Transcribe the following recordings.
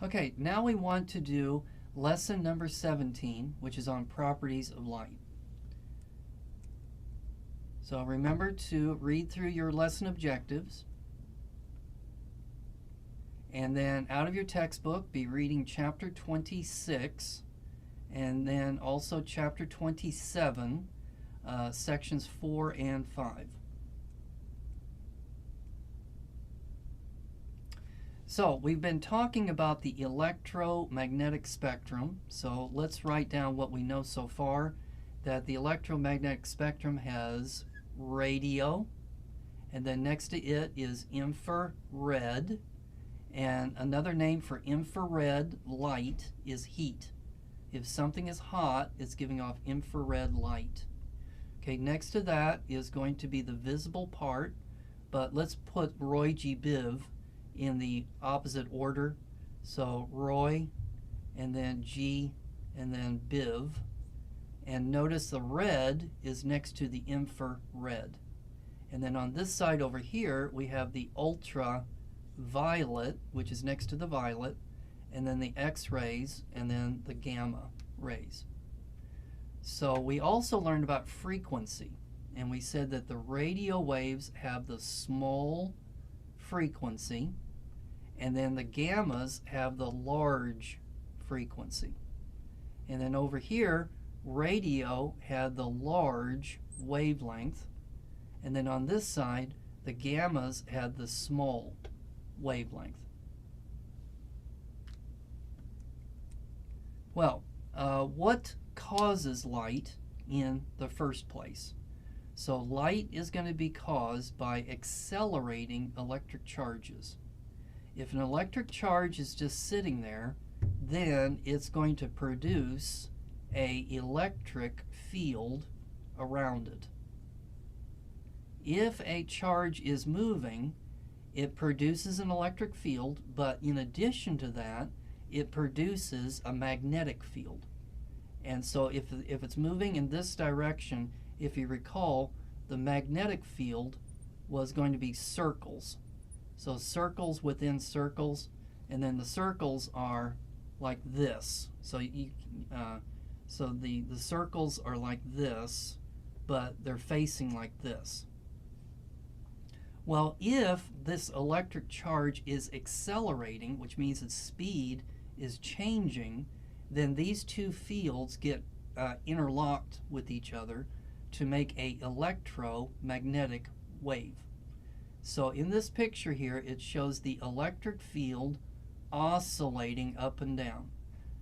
Okay, now we want to do lesson number 17, which is on properties of light. So remember to read through your lesson objectives, and then out of your textbook be reading chapter 26, and then also chapter 27, sections 4 and 5. So we've been talking about the electromagnetic spectrum, so let's write down what we know so far. That the electromagnetic spectrum has radio, and then next to it is infrared, and another name for infrared light is heat. If something is hot, it's giving off infrared light. Okay, next to that is going to be the visible part, but let's put Roy G. Biv in the opposite order. So Roy, and then G, and then Biv. And notice the red is next to the infrared. And then on this side over here, we have the ultraviolet, which is next to the violet, and then the X-rays, and then the gamma rays. So we also learned about frequency, and we said that the radio waves have the small frequency, and then the gammas have the large frequency. And then over here, radio had the large wavelength, and then on this side, the gammas had the small wavelength. Well, what causes light in the first place? So light is going to be caused by accelerating electric charges. If an electric charge is just sitting there, then it's going to produce an electric field around it. If a charge is moving, it produces an electric field, but in addition to that, it produces a magnetic field. And so if it's moving in this direction, if you recall, the magnetic field was going to be circles. So circles within circles, and then the circles are like this. So the circles are like this, but they're facing like this. Well, if this electric charge is accelerating, which means its speed is changing, then these two fields get interlocked with each other to make an electromagnetic wave. So in this picture here, it shows the electric field oscillating up and down.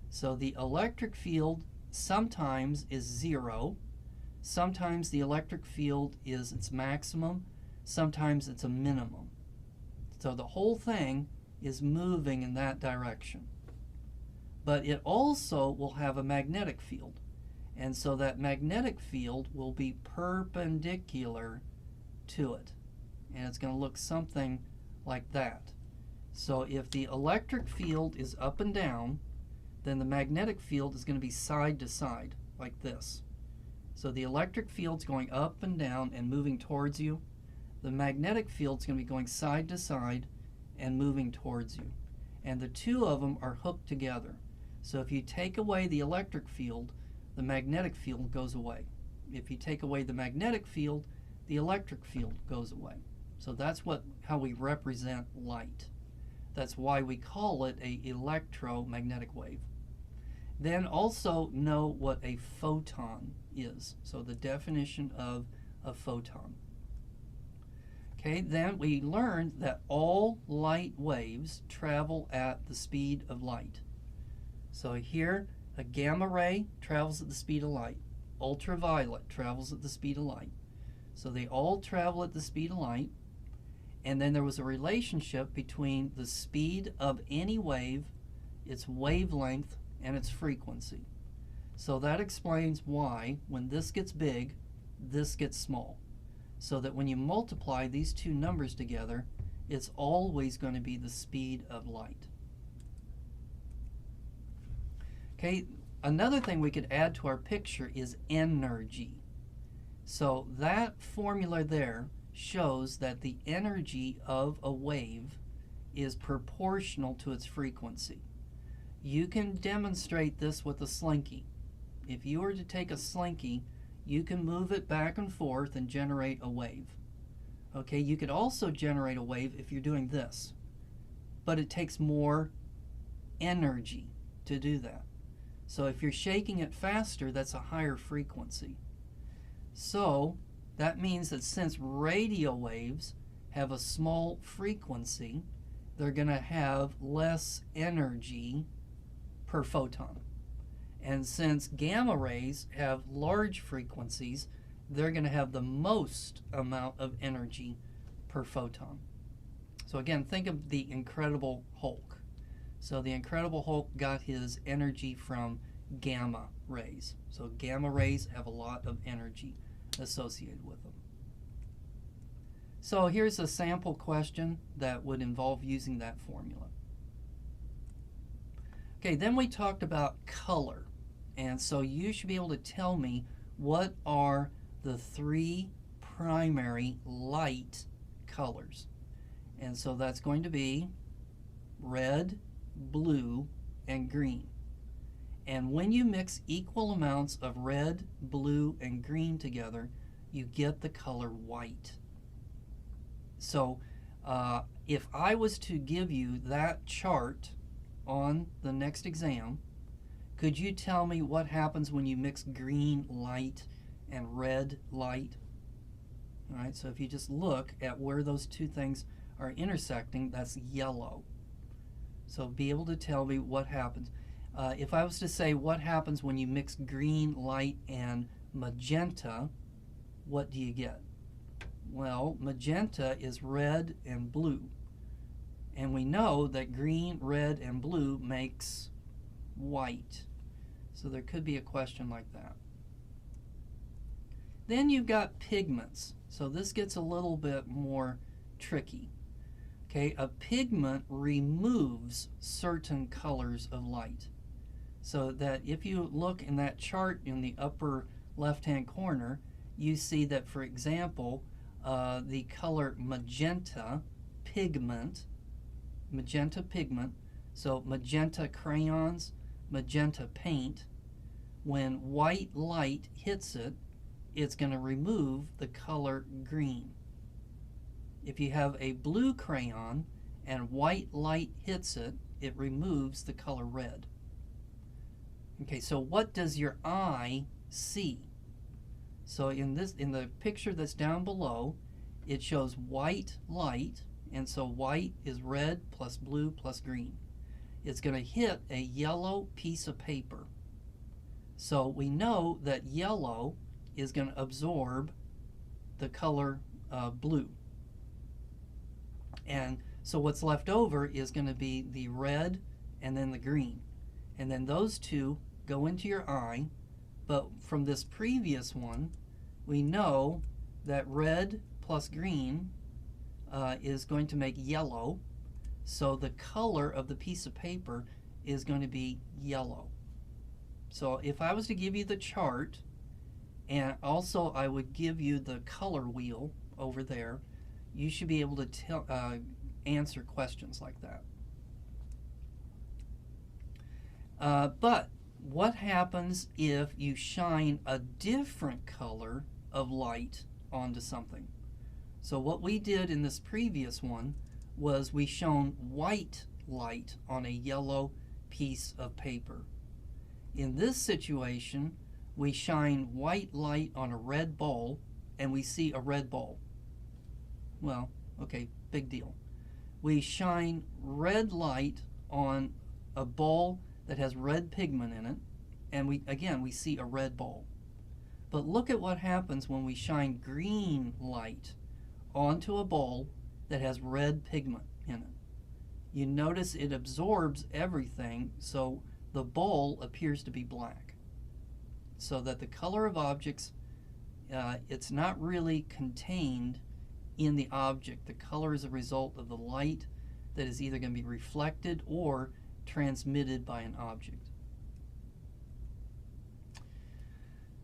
So the electric field sometimes is zero, sometimes the electric field is its maximum, sometimes it's a minimum. So the whole thing is moving in that direction. But it also will have a magnetic field. And so that magnetic field will be perpendicular to it. And it's going to look something like that. So if the electric field is up and down, then the magnetic field is going to be side to side, like this. So the electric field's going up and down and moving towards you. The magnetic field's going to be going side to side and moving towards you. And the two of them are hooked together. So if you take away the electric field, the magnetic field goes away. If you take away the magnetic field, the electric field goes away. So that's how we represent light. That's why we call it an electromagnetic wave. Then also know what a photon is. So the definition of a photon. Okay, then we learned that all light waves travel at the speed of light. So here, a gamma ray travels at the speed of light. Ultraviolet travels at the speed of light. So they all travel at the speed of light. And then there was a relationship between the speed of any wave, its wavelength, and its frequency. So that explains why when this gets big, this gets small. So that when you multiply these two numbers together, it's always going to be the speed of light. Okay, another thing we could add to our picture is energy. So that formula there shows that the energy of a wave is proportional to its frequency. You can demonstrate this with a slinky. If you were to take a slinky, you can move it back and forth and generate a wave. Okay, you could also generate a wave if you're doing this, but it takes more energy to do that. So if you're shaking it faster, that's a higher frequency. So that means that since radio waves have a small frequency, they're going to have less energy per photon. And since gamma rays have large frequencies, they're going to have the most amount of energy per photon. So again, think of the Incredible Hulk. So the Incredible Hulk got his energy from gamma rays. So gamma rays have a lot of energy associated with them. So here's a sample question that would involve using that formula. Okay, then we talked about color. And so you should be able to tell me what are the three primary light colors. And so that's going to be red, blue, and green. And when you mix equal amounts of red, blue, and green together, you get the color white. So if I was to give you that chart on the next exam, could you tell me what happens when you mix green light and red light? All right, so if you just look at where those two things are intersecting, that's yellow. So be able to tell me what happens. If I was to say what happens when you mix green light and magenta, what do you get? Well, magenta is red and blue. And we know that green, red, and blue makes white. So there could be a question like that. Then you've got pigments. So this gets a little bit more tricky. Okay, a pigment removes certain colors of light. So that if you look in that chart in the upper left-hand corner, you see that, for example, the color magenta pigment, so magenta crayons, magenta paint, when white light hits it, it's going to remove the color green. If you have a blue crayon and white light hits it, it removes the color red. Okay, so what does your eye see? So in the picture that's down below, it shows white light, and so white is red plus blue plus green. It's going to hit a yellow piece of paper. So we know that yellow is going to absorb the color blue. And so what's left over is going to be the red and then the green. And then those two go into your eye. But from this previous one, we know that red plus green is going to make yellow. So the color of the piece of paper is going to be yellow. So if I was to give you the chart, and also I would give you the color wheel over there, you should be able to answer questions like that. But what happens if you shine a different color of light onto something? So what we did in this previous one was we shone white light on a yellow piece of paper. In this situation, we shine white light on a red ball and we see a red ball. Well, okay, big deal. We shine red light on a ball that has red pigment in it, and we see a red ball. But look at what happens when we shine green light onto a ball that has red pigment in it. You notice it absorbs everything, so the ball appears to be black. So that the color of objects, it's not really contained in the object. The color is a result of the light that is either going to be reflected or transmitted by an object.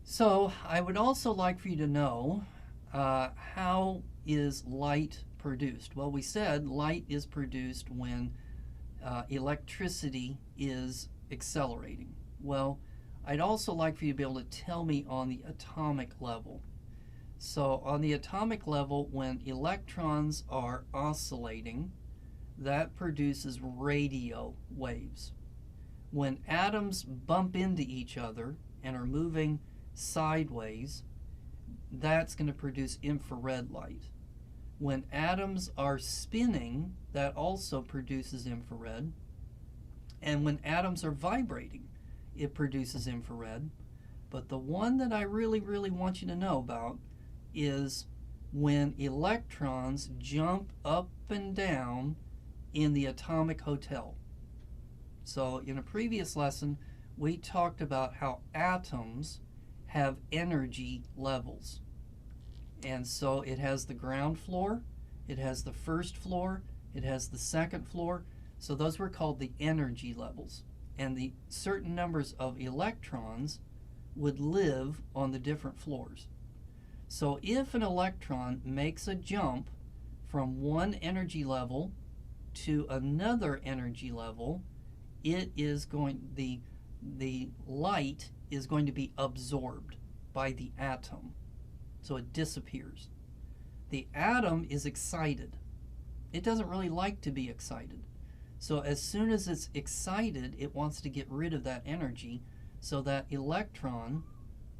So I would also like for you to know how is light produced. Well, we said light is produced when electricity is accelerating. Well, I'd also like for you to be able to tell me on the atomic level. So on the atomic level, when electrons are oscillating, that produces radio waves. When atoms bump into each other and are moving sideways, that's going to produce infrared light. When atoms are spinning, that also produces infrared. And when atoms are vibrating, it produces infrared. But the one that I really, really want you to know about is when electrons jump up and down in the atomic hotel. So in a previous lesson, we talked about how atoms have energy levels. And so it has the ground floor, it has the first floor, it has the second floor. So those were called the energy levels. And the certain numbers of electrons would live on the different floors. So if an electron makes a jump from one energy level to another energy level, it is going, the light is going to be absorbed by the atom. So it disappears. The atom is excited. It doesn't really like to be excited. So as soon as it's excited, it wants to get rid of that energy, so that electron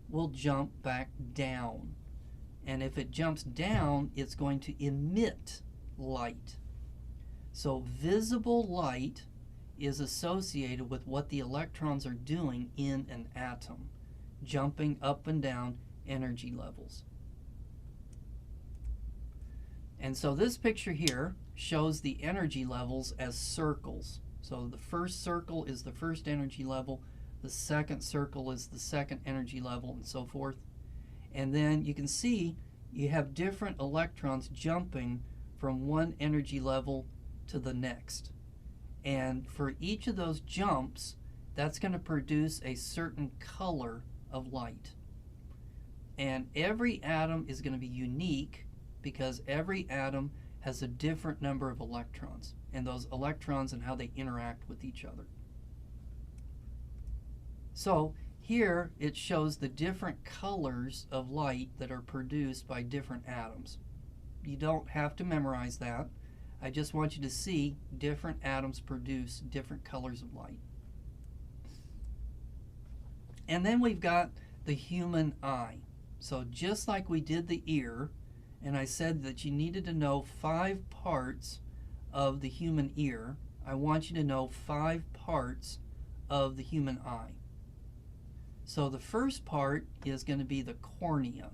will jump back down. And if it jumps down, it's going to emit light. So visible light is associated with what the electrons are doing in an atom, jumping up and down energy levels. And so this picture here shows the energy levels as circles. So the first circle is the first energy level, the second circle is the second energy level, and so forth. And then you can see you have different electrons jumping from one energy level to the next. And for each of those jumps, that's going to produce a certain color of light. And every atom is going to be unique because every atom has a different number of electrons, and those electrons and how they interact with each other. So here it shows the different colors of light that are produced by different atoms. You don't have to memorize that. I just want you to see different atoms produce different colors of light. And then we've got the human eye. So just like we did the ear, and I said that you needed to know 5 parts of the human ear, I want you to know 5 parts of the human eye. So the first part is going to be the cornea.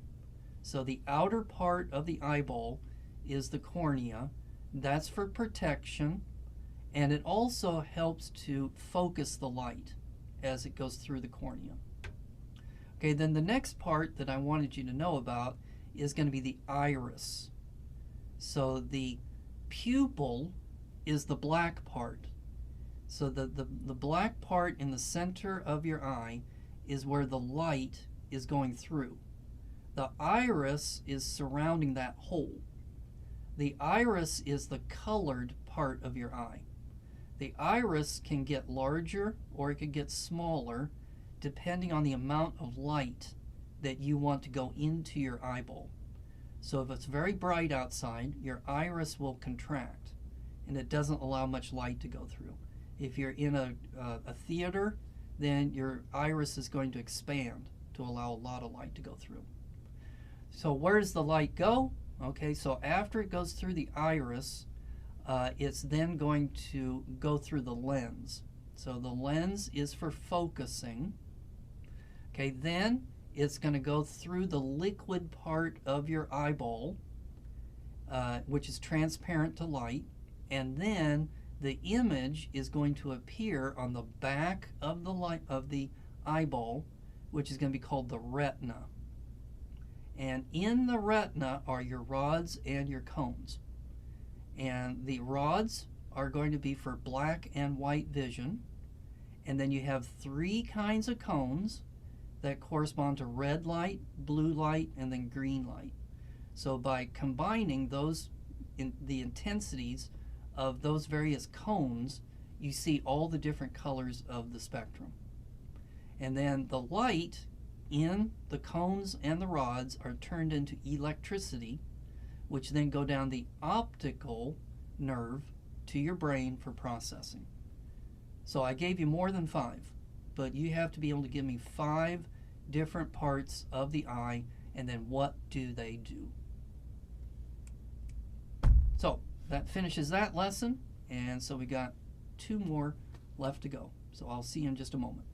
So the outer part of the eyeball is the cornea. That's for protection, and it also helps to focus the light as it goes through the cornea. Okay, then the next part that I wanted you to know about is going to be the iris. So the pupil is the black part. So the black part in the center of your eye is where the light is going through. The iris is surrounding that hole. The iris is the colored part of your eye. The iris can get larger or it can get smaller depending on the amount of light that you want to go into your eyeball. So if it's very bright outside, your iris will contract and it doesn't allow much light to go through. If you're in a theater, then your iris is going to expand to allow a lot of light to go through. So where does the light go? Okay, so after it goes through the iris, it's then going to go through the lens. So the lens is for focusing. Okay, then it's going to go through the liquid part of your eyeball, which is transparent to light, and then the image is going to appear on the back of the eyeball, which is going to be called the retina. And in the retina are your rods and your cones. And the rods are going to be for black and white vision. And then you have 3 kinds of cones that correspond to red light, blue light, and then green light. So by combining those, the intensities of those various cones, you see all the different colors of the spectrum. And then the light in the cones and the rods are turned into electricity, which then go down the optical nerve to your brain for processing. So I gave you more than 5, but you have to be able to give me 5 different parts of the eye, and then what do they do? So that finishes that lesson, and so we got 2 more left to go. So I'll see you in just a moment.